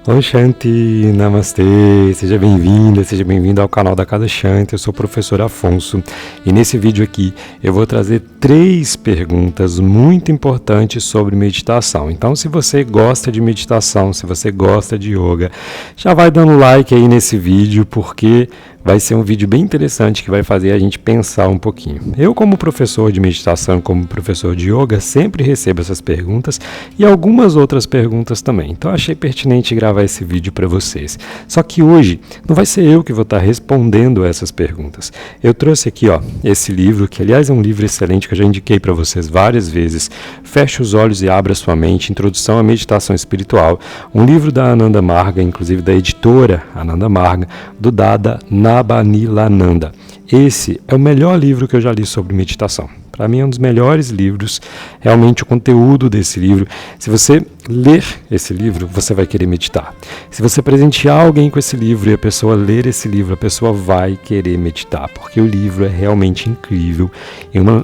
Oi Shanti, Namastê, seja bem-vinda, seja bem-vindo ao canal da Casa Shanti. Eu sou o professor Afonso e nesse vídeo aqui eu vou trazer 3 perguntas muito importantes sobre meditação. Então, se você gosta de meditação, se você gosta de yoga, já vai dando like aí nesse vídeo, porque vai ser um vídeo bem interessante que vai fazer a gente pensar um pouquinho. Eu, como professor de meditação, como professor de yoga, sempre recebo essas perguntas e algumas outras perguntas também. Então, achei pertinente gravar esse vídeo para vocês. Só que hoje não vai ser eu que vou estar respondendo essas perguntas. Eu trouxe aqui, esse livro, que aliás é um livro excelente que eu já indiquei para vocês várias vezes. Feche os olhos e abra sua mente. Introdução à Meditação Espiritual. Um livro da Ananda Marga, inclusive da editora Ananda Marga, do Dada Nabanilananda. Esse é o melhor livro que eu já li sobre meditação. Para mim é um dos melhores livros, realmente o conteúdo desse livro. Se você ler esse livro, você vai querer meditar. Se você presentear alguém com esse livro e a pessoa ler esse livro, a pessoa vai querer meditar, porque o livro é realmente incrível,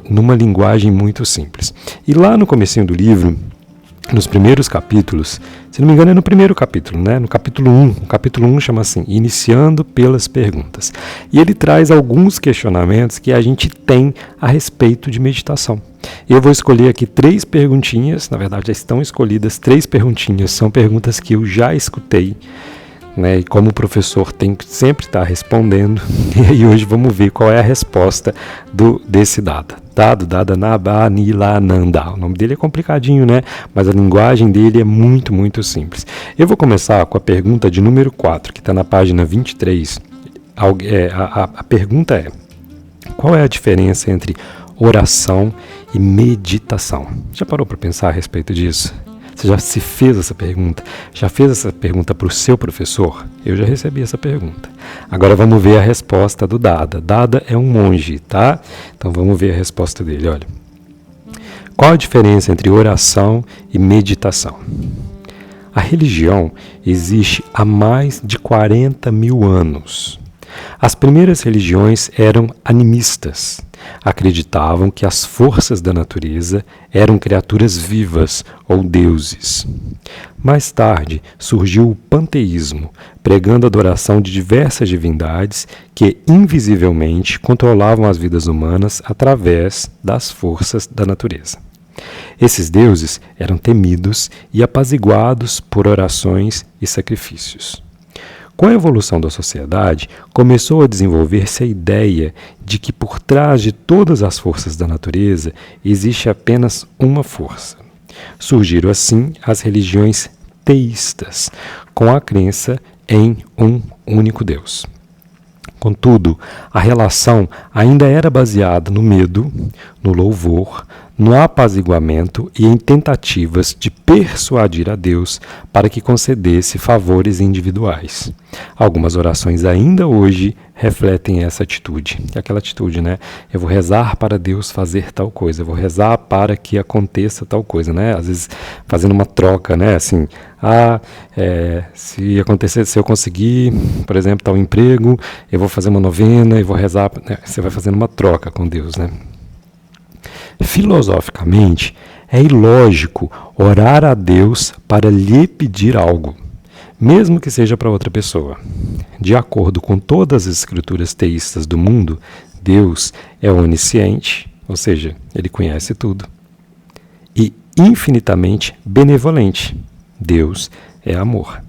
numa linguagem muito simples. E lá no comecinho do livro, nos primeiros capítulos, se não me engano é no primeiro capítulo, né? No capítulo 1, o capítulo 1 chama assim, Iniciando pelas Perguntas. E ele traz alguns questionamentos que a gente tem a respeito de meditação. Eu vou escolher aqui 3 perguntinhas, na verdade já estão escolhidas 3 perguntinhas, são perguntas que eu já escutei, né? E como professor tem que sempre estar respondendo, e aí hoje vamos ver qual é a resposta desse Dada Nabanilananda. O nome dele é complicadinho, né? Mas a linguagem dele é muito, muito simples. Eu vou começar com a pergunta de número 4, que está na página 23. A pergunta é: qual é a diferença entre oração e meditação? Já parou para pensar a respeito disso? Você já se fez essa pergunta? Já fez essa pergunta para o seu professor? Eu já recebi essa pergunta. Agora vamos ver a resposta do Dada. Dada é um monge, tá? Então vamos ver a resposta dele, olha. Qual a diferença entre oração e meditação? A religião existe há mais de 40 mil anos. As primeiras religiões eram animistas. Acreditavam que as forças da natureza eram criaturas vivas ou deuses. Mais tarde surgiu o panteísmo, pregando a adoração de diversas divindades que invisivelmente controlavam as vidas humanas através das forças da natureza. Esses deuses eram temidos e apaziguados por orações e sacrifícios. Com a evolução da sociedade, começou a desenvolver-se a ideia de que por trás de todas as forças da natureza existe apenas uma força. Surgiram assim as religiões teístas, com a crença em um único Deus. Contudo, a relação ainda era baseada no medo, no louvor, no apaziguamento e em tentativas de persuadir a Deus para que concedesse favores individuais. Algumas orações ainda hoje refletem essa atitude. Aquela atitude, né? Eu vou rezar para Deus fazer tal coisa, eu vou rezar para que aconteça tal coisa, né? Às vezes fazendo uma troca, né? Assim, se acontecer, se eu conseguir, por exemplo, tal emprego, eu vou fazer uma novena e vou rezar, né? Você vai fazendo uma troca com Deus, né? Filosoficamente, é ilógico orar a Deus para lhe pedir algo, mesmo que seja para outra pessoa. De acordo com todas as escrituras teístas do mundo, Deus é onisciente, ou seja, Ele conhece tudo, e infinitamente benevolente. Deus é amor.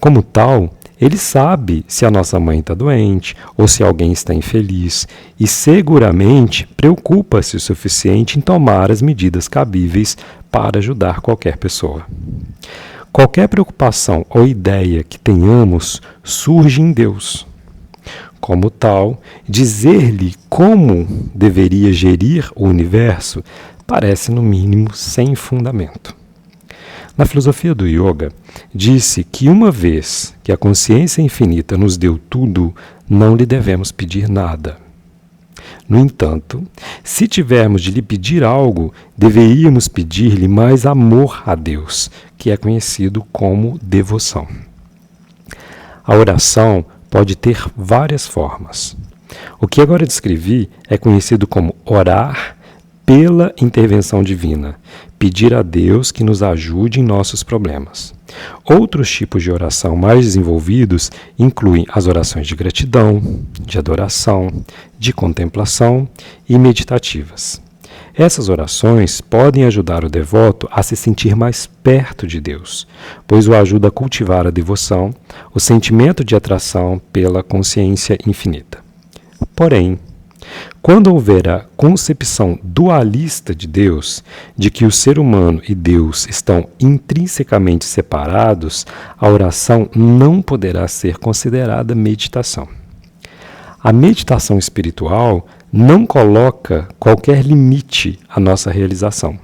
Como tal, Ele sabe se a nossa mãe está doente ou se alguém está infeliz e seguramente preocupa-se o suficiente em tomar as medidas cabíveis para ajudar qualquer pessoa. Qualquer preocupação ou ideia que tenhamos surge em Deus. Como tal, dizer-lhe como deveria gerir o universo parece, no mínimo, sem fundamento. Na filosofia do yoga, disse que uma vez que a consciência infinita nos deu tudo, não lhe devemos pedir nada. No entanto, se tivermos de lhe pedir algo, deveríamos pedir-lhe mais amor a Deus, que é conhecido como devoção. A oração pode ter várias formas. O que agora descrevi é conhecido como orar pela intervenção divina, pedir a Deus que nos ajude em nossos problemas. Outros tipos de oração mais desenvolvidos incluem as orações de gratidão, de adoração, de contemplação e meditativas. Essas orações podem ajudar o devoto a se sentir mais perto de Deus, pois o ajuda a cultivar a devoção, o sentimento de atração pela consciência infinita. Porém, quando houver a concepção dualista de Deus, de que o ser humano e Deus estão intrinsecamente separados, a oração não poderá ser considerada meditação. A meditação espiritual não coloca qualquer limite à nossa realização.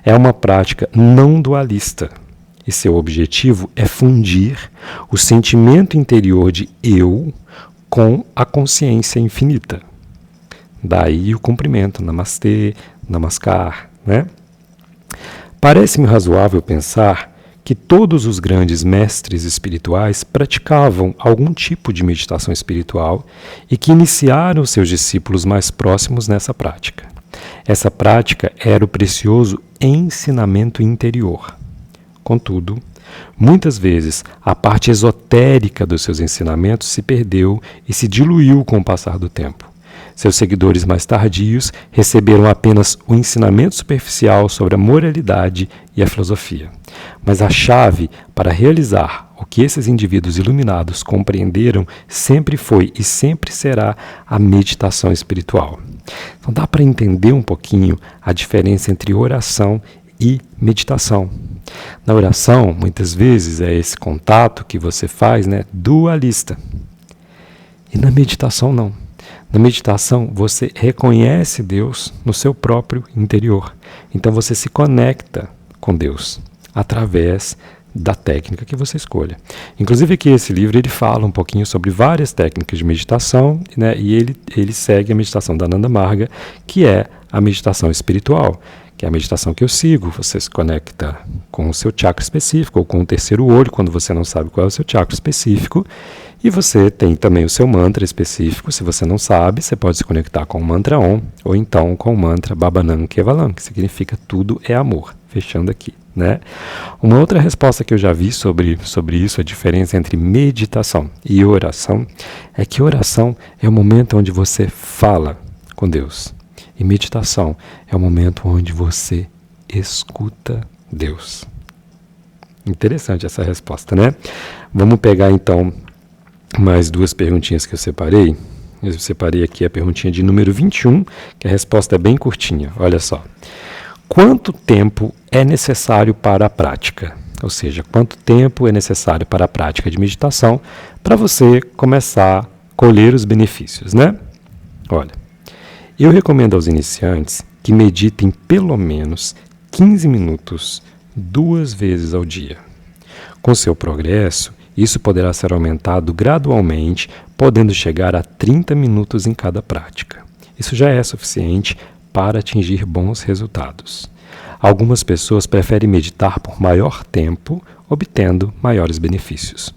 É uma prática não dualista e seu objetivo é fundir o sentimento interior de eu com a consciência infinita. Daí o cumprimento, namastê, namaskar, né? Parece-me razoável pensar que todos os grandes mestres espirituais praticavam algum tipo de meditação espiritual e que iniciaram seus discípulos mais próximos nessa prática. Essa prática era o precioso ensinamento interior. Contudo, muitas vezes a parte esotérica dos seus ensinamentos se perdeu e se diluiu com o passar do tempo. Seus seguidores mais tardios receberam apenas o ensinamento superficial sobre a moralidade e a filosofia. Mas a chave para realizar o que esses indivíduos iluminados compreenderam sempre foi e sempre será a meditação espiritual. Então dá para entender um pouquinho a diferença entre oração e meditação. Na oração, muitas vezes, é esse contato que você faz, dualista. E na meditação, não. Na meditação, você reconhece Deus no seu próprio interior. Então, você se conecta com Deus através da técnica que você escolha. Inclusive, aqui esse livro ele fala um pouquinho sobre várias técnicas de meditação, e ele segue a meditação da Ananda Marga, que é a meditação espiritual, que é a meditação que eu sigo. Você se conecta com o seu chakra específico, ou com o terceiro olho, quando você não sabe qual é o seu chakra específico. E você tem também o seu mantra específico. Se você não sabe, você pode se conectar com o mantra Om, ou então com o mantra Bhavanam Kevalam, que significa tudo é amor. Fechando aqui, né? Uma outra resposta que eu já vi sobre isso, a diferença entre meditação e oração, é que oração é o momento onde você fala com Deus. E meditação é o momento onde você escuta Deus. Interessante essa resposta, né? Vamos pegar então mais duas perguntinhas que eu separei. Eu separei aqui a perguntinha de número 21, que a resposta é bem curtinha. Olha só. Quanto tempo é necessário para a prática? Ou seja, quanto tempo é necessário para a prática de meditação para você começar a colher os benefícios, né? Olha, eu recomendo aos iniciantes que meditem pelo menos 15 minutos 2 vezes ao dia. Com seu progresso, isso poderá ser aumentado gradualmente, podendo chegar a 30 minutos em cada prática. Isso já é suficiente para atingir bons resultados. Algumas pessoas preferem meditar por maior tempo, obtendo maiores benefícios.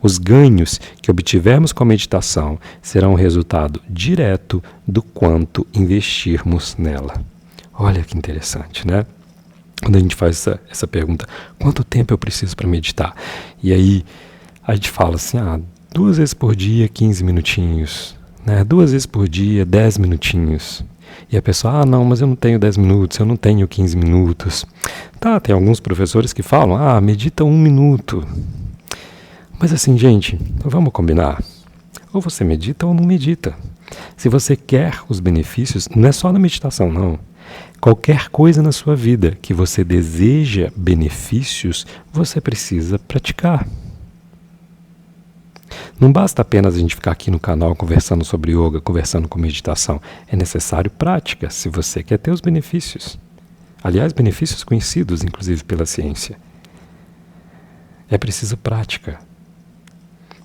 Os ganhos que obtivermos com a meditação serão o resultado direto do quanto investirmos nela. Olha que interessante, né? Quando a gente faz essa pergunta, quanto tempo eu preciso para meditar? E aí a gente fala assim, 2 vezes por dia, 15 minutinhos, né? 2 vezes por dia, 10 minutinhos. E a pessoa, não, mas eu não tenho 10 minutos, eu não tenho 15 minutos. Tá, tem alguns professores que falam, medita 1 minuto. Mas assim, gente, vamos combinar. Ou você medita ou não medita. Se você quer os benefícios, não é só na meditação, não. Qualquer coisa na sua vida que você deseja benefícios, você precisa praticar. Não basta apenas a gente ficar aqui no canal conversando sobre yoga, conversando com meditação. É necessário prática se você quer ter os benefícios. Aliás, benefícios conhecidos, inclusive, pela ciência. É preciso prática.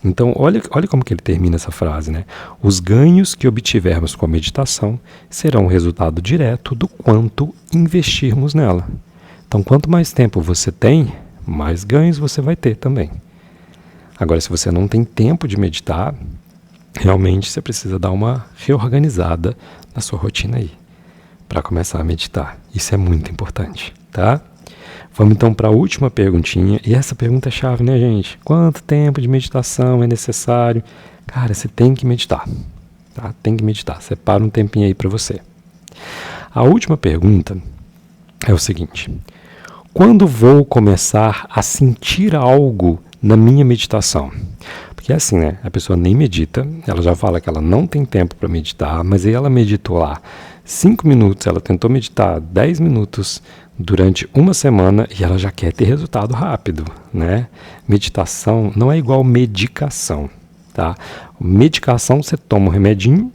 Então, olha como que ele termina essa frase, né? Os ganhos que obtivermos com a meditação serão o resultado direto do quanto investirmos nela. Então, quanto mais tempo você tem, mais ganhos você vai ter também. Agora, se você não tem tempo de meditar, realmente você precisa dar uma reorganizada na sua rotina aí. para começar a meditar. Isso é muito importante, tá? Vamos então para a última perguntinha. E essa pergunta é chave, né, gente? Quanto tempo de meditação é necessário? Cara, você tem que meditar, tá? Tem que meditar. Separa um tempinho aí para você. A última pergunta é o seguinte: quando vou começar a sentir algo na minha meditação? Porque é assim, né? A pessoa nem medita, ela já fala que ela não tem tempo para meditar, mas aí ela meditou lá 5 minutos, ela tentou meditar 10 minutos durante uma semana e ela já quer ter resultado rápido, né? Meditação não é igual medicação, tá? Medicação, você toma um remedinho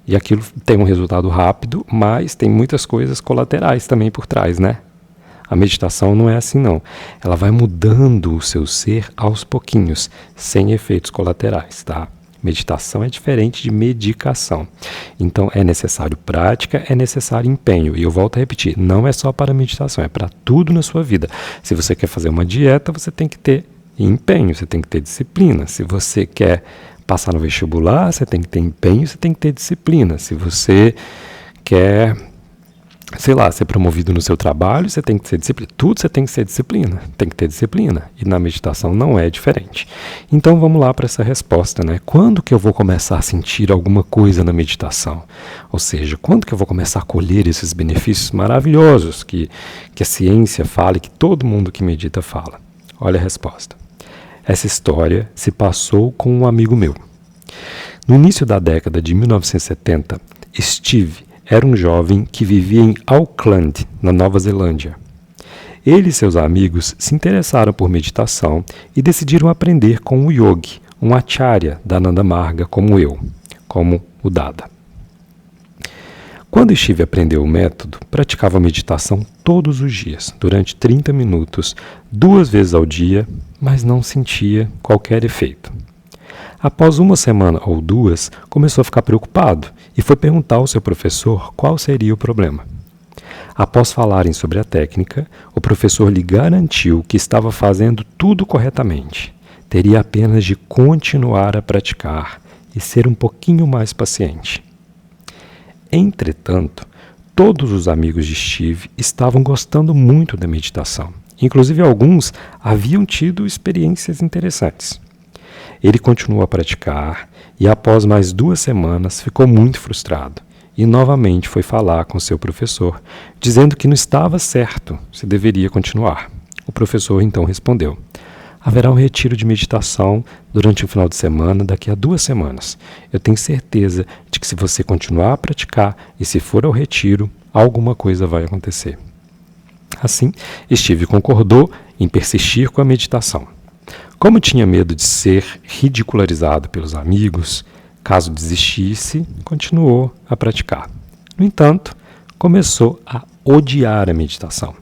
e aquilo tem um resultado rápido, mas tem muitas coisas colaterais também por trás, né? A meditação não é assim, não. Ela vai mudando o seu ser aos pouquinhos, sem efeitos colaterais, tá? Meditação é diferente de medicação. Então, é necessário prática, é necessário empenho. E eu volto a repetir, não é só para meditação, é para tudo na sua vida. Se você quer fazer uma dieta, você tem que ter empenho, você tem que ter disciplina. Se você quer passar no vestibular, você tem que ter empenho, você tem que ter disciplina. Se você quer, sei lá, ser promovido no seu trabalho, você tem que ser disciplina. Tudo você tem que ser disciplina, tem que ter disciplina. E na meditação não é diferente. Então vamos lá para essa resposta, né? Quando que eu vou começar a sentir alguma coisa na meditação? Ou seja, quando que eu vou começar a colher esses benefícios maravilhosos que a ciência fala e que todo mundo que medita fala? Olha a resposta. Essa história se passou com um amigo meu. No início da década de 1970, Steve era um jovem que vivia em Auckland, na Nova Zelândia. Ele e seus amigos se interessaram por meditação e decidiram aprender com o yogi, um acharya da Nanda Marga como eu, como o Dada. Quando Steve aprendeu o método, praticava meditação todos os dias, durante 30 minutos, 2 vezes ao dia, mas não sentia qualquer efeito. Após uma semana ou 2, começou a ficar preocupado e foi perguntar ao seu professor qual seria o problema. Após falarem sobre a técnica, o professor lhe garantiu que estava fazendo tudo corretamente. Teria apenas de continuar a praticar e ser um pouquinho mais paciente. Entretanto, todos os amigos de Steve estavam gostando muito da meditação. Inclusive alguns haviam tido experiências interessantes. Ele continuou a praticar e após mais 2 semanas ficou muito frustrado e novamente foi falar com seu professor, dizendo que não estava certo se deveria continuar. O professor então respondeu: haverá um retiro de meditação durante o final de semana daqui a 2 semanas. Eu tenho certeza de que se você continuar a praticar e se for ao retiro, alguma coisa vai acontecer. Assim, Steve concordou em persistir com a meditação. Como tinha medo de ser ridicularizado pelos amigos, caso desistisse, continuou a praticar. No entanto, começou a odiar a meditação.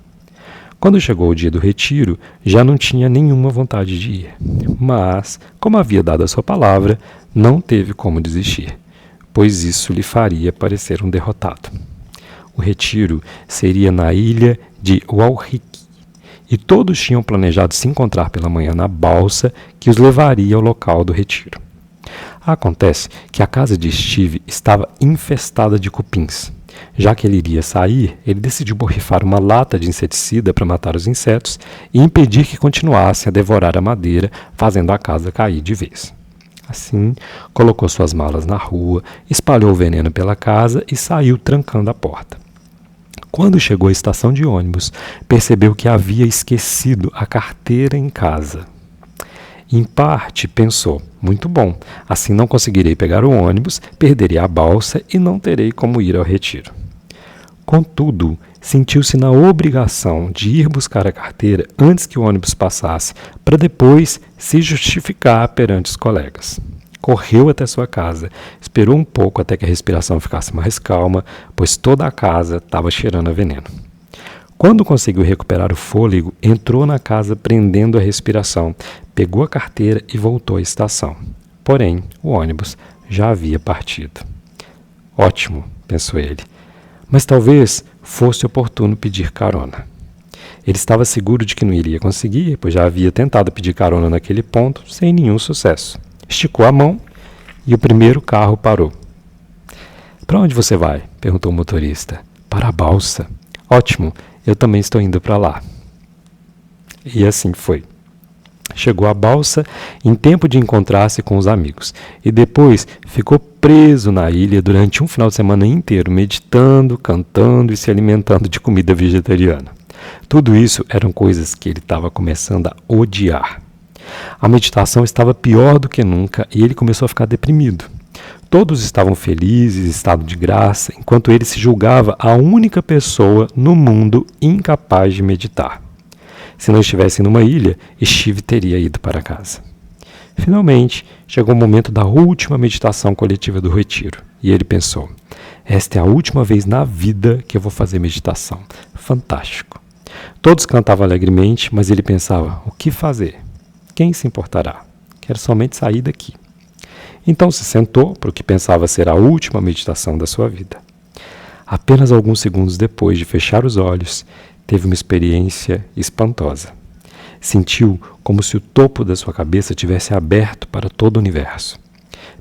Quando chegou o dia do retiro, já não tinha nenhuma vontade de ir. Mas, como havia dado a sua palavra, não teve como desistir, pois isso lhe faria parecer um derrotado. O retiro seria na ilha de Waiheke, e todos tinham planejado se encontrar pela manhã na balsa que os levaria ao local do retiro. Acontece que a casa de Steve estava infestada de cupins. Já que ele iria sair, ele decidiu borrifar uma lata de inseticida para matar os insetos e impedir que continuassem a devorar a madeira, fazendo a casa cair de vez. Assim, colocou suas malas na rua, espalhou o veneno pela casa e saiu trancando a porta. Quando chegou à estação de ônibus, percebeu que havia esquecido a carteira em casa. Em parte, pensou, muito bom, assim não conseguirei pegar o ônibus, perderei a balsa e não terei como ir ao retiro. Contudo, sentiu-se na obrigação de ir buscar a carteira antes que o ônibus passasse, para depois se justificar perante os colegas. Correu até sua casa, esperou um pouco até que a respiração ficasse mais calma, pois toda a casa estava cheirando a veneno. Quando conseguiu recuperar o fôlego, entrou na casa prendendo a respiração, pegou a carteira e voltou à estação. Porém, o ônibus já havia partido. Ótimo, pensou ele, mas talvez fosse oportuno pedir carona. Ele estava seguro de que não iria conseguir, pois já havia tentado pedir carona naquele ponto sem nenhum sucesso. Esticou a mão e o primeiro carro parou. "Para onde você vai?" perguntou o motorista. Para a balsa. Ótimo, eu também estou indo para lá. E assim foi. Chegou à balsa em tempo de encontrar-se com os amigos e depois ficou preso na ilha durante um final de semana inteiro, meditando, cantando e se alimentando de comida vegetariana. Tudo isso eram coisas que ele estava começando a odiar. A meditação estava pior do que nunca e ele começou a ficar deprimido. Todos estavam felizes, estado de graça, enquanto ele se julgava a única pessoa no mundo incapaz de meditar. Se não estivesse numa ilha, Steve teria ido para casa. Finalmente, chegou o momento da última meditação coletiva do retiro. E ele pensou, esta é a última vez na vida que eu vou fazer meditação. Fantástico. Todos cantavam alegremente, mas ele pensava, o que fazer? Quem se importará? Quero somente sair daqui. Então se sentou para o que pensava ser a última meditação da sua vida. Apenas alguns segundos depois de fechar os olhos, teve uma experiência espantosa. Sentiu como se o topo da sua cabeça tivesse aberto para todo o universo.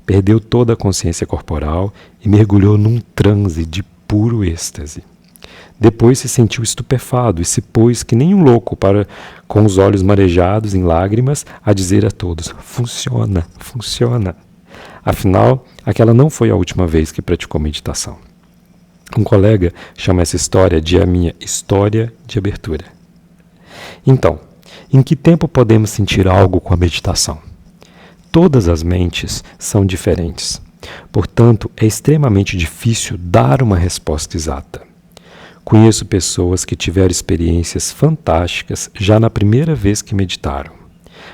Perdeu toda a consciência corporal e mergulhou num transe de puro êxtase. Depois se sentiu estupefado e se pôs que nem um louco com os olhos marejados em lágrimas a dizer a todos, funciona, funciona. Afinal, aquela não foi a última vez que praticou meditação. Um colega chama essa história de a minha história de abertura. Então, em que tempo podemos sentir algo com a meditação? Todas as mentes são diferentes. Portanto, é extremamente difícil dar uma resposta exata. Conheço pessoas que tiveram experiências fantásticas já na primeira vez que meditaram.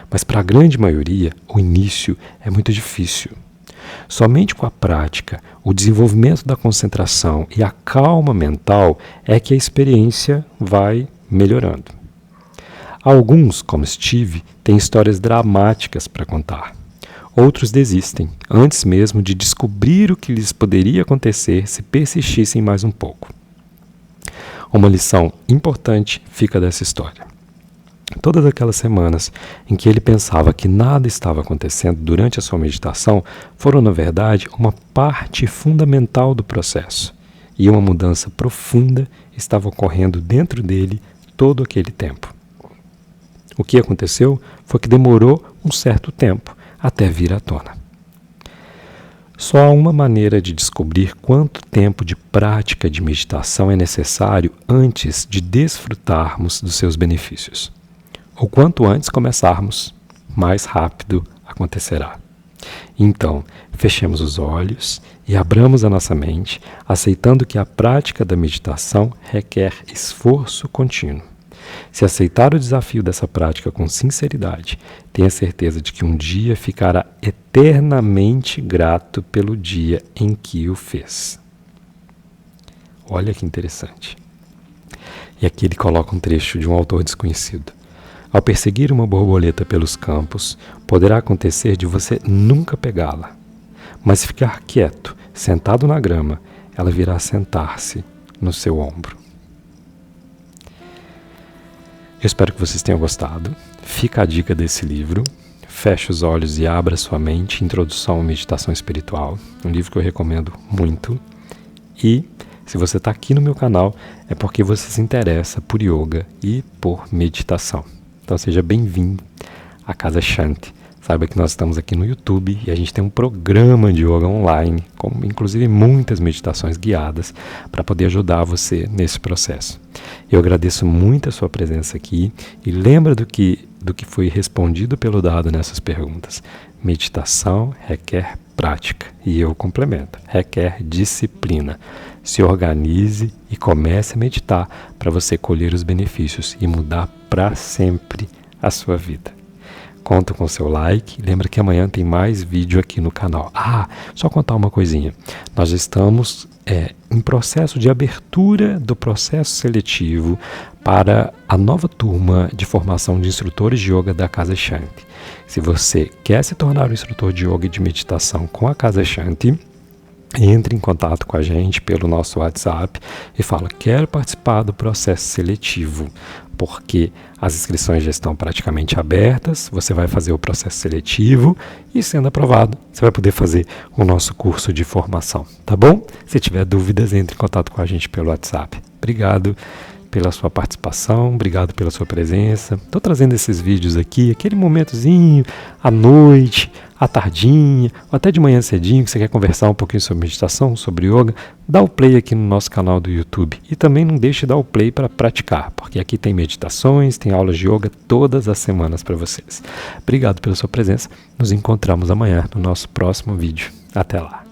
Mas para a grande maioria, o início é muito difícil. Somente com a prática, o desenvolvimento da concentração e a calma mental é que a experiência vai melhorando. Alguns, como Steve, têm histórias dramáticas para contar. Outros desistem, antes mesmo de descobrir o que lhes poderia acontecer se persistissem mais um pouco. Uma lição importante fica dessa história. Todas aquelas semanas em que ele pensava que nada estava acontecendo durante a sua meditação foram, na verdade, uma parte fundamental do processo. E uma mudança profunda estava ocorrendo dentro dele todo aquele tempo. O que aconteceu foi que demorou um certo tempo até vir à tona. Só há uma maneira de descobrir quanto tempo de prática de meditação é necessário antes de desfrutarmos dos seus benefícios. O quanto antes começarmos, mais rápido acontecerá. Então, fechemos os olhos e abramos a nossa mente, aceitando que a prática da meditação requer esforço contínuo. Se aceitar o desafio dessa prática com sinceridade, tenha certeza de que um dia ficará eternamente grato pelo dia em que o fez. Olha que interessante. E aqui ele coloca um trecho de um autor desconhecido. Ao perseguir uma borboleta pelos campos, poderá acontecer de você nunca pegá-la. Mas se ficar quieto, sentado na grama, ela virá sentar-se no seu ombro. Eu espero que vocês tenham gostado. Fica a dica desse livro. Feche os olhos e abra sua mente. Introdução à Meditação Espiritual. Um livro que eu recomendo muito. E se você está aqui no meu canal, é porque você se interessa por yoga e por meditação. Então seja bem-vindo à Casa Shanti. Saiba que nós estamos aqui no YouTube e a gente tem um programa de yoga online, com inclusive muitas meditações guiadas para poder ajudar você nesse processo. Eu agradeço muito a sua presença aqui e lembra do que foi respondido pelo Dado nessas perguntas. Meditação requer prática e eu complemento, requer disciplina. Se organize e comece a meditar para você colher os benefícios e mudar para sempre a sua vida. Conto com seu like. Lembra que amanhã tem mais vídeo aqui no canal. Só contar uma coisinha. Nós estamos em processo de abertura do processo seletivo para a nova turma de formação de instrutores de yoga da Casa Shanti. Se você quer se tornar um instrutor de yoga e de meditação com a Casa Shanti, entre em contato com a gente pelo nosso WhatsApp e fala: quero participar do processo seletivo, porque as inscrições já estão praticamente abertas, você vai fazer o processo seletivo e, sendo aprovado, você vai poder fazer o nosso curso de formação, tá bom? Se tiver dúvidas, entre em contato com a gente pelo WhatsApp. Obrigado pela sua participação, obrigado pela sua presença. Estou trazendo esses vídeos aqui, aquele momentozinho, à noite, à tardinha, ou até de manhã cedinho, que você quer conversar um pouquinho sobre meditação, sobre yoga, dá o play aqui no nosso canal do YouTube. E também não deixe de dar o play para praticar, porque aqui tem meditações, tem aulas de yoga todas as semanas para vocês. Obrigado pela sua presença, nos encontramos amanhã no nosso próximo vídeo. Até lá!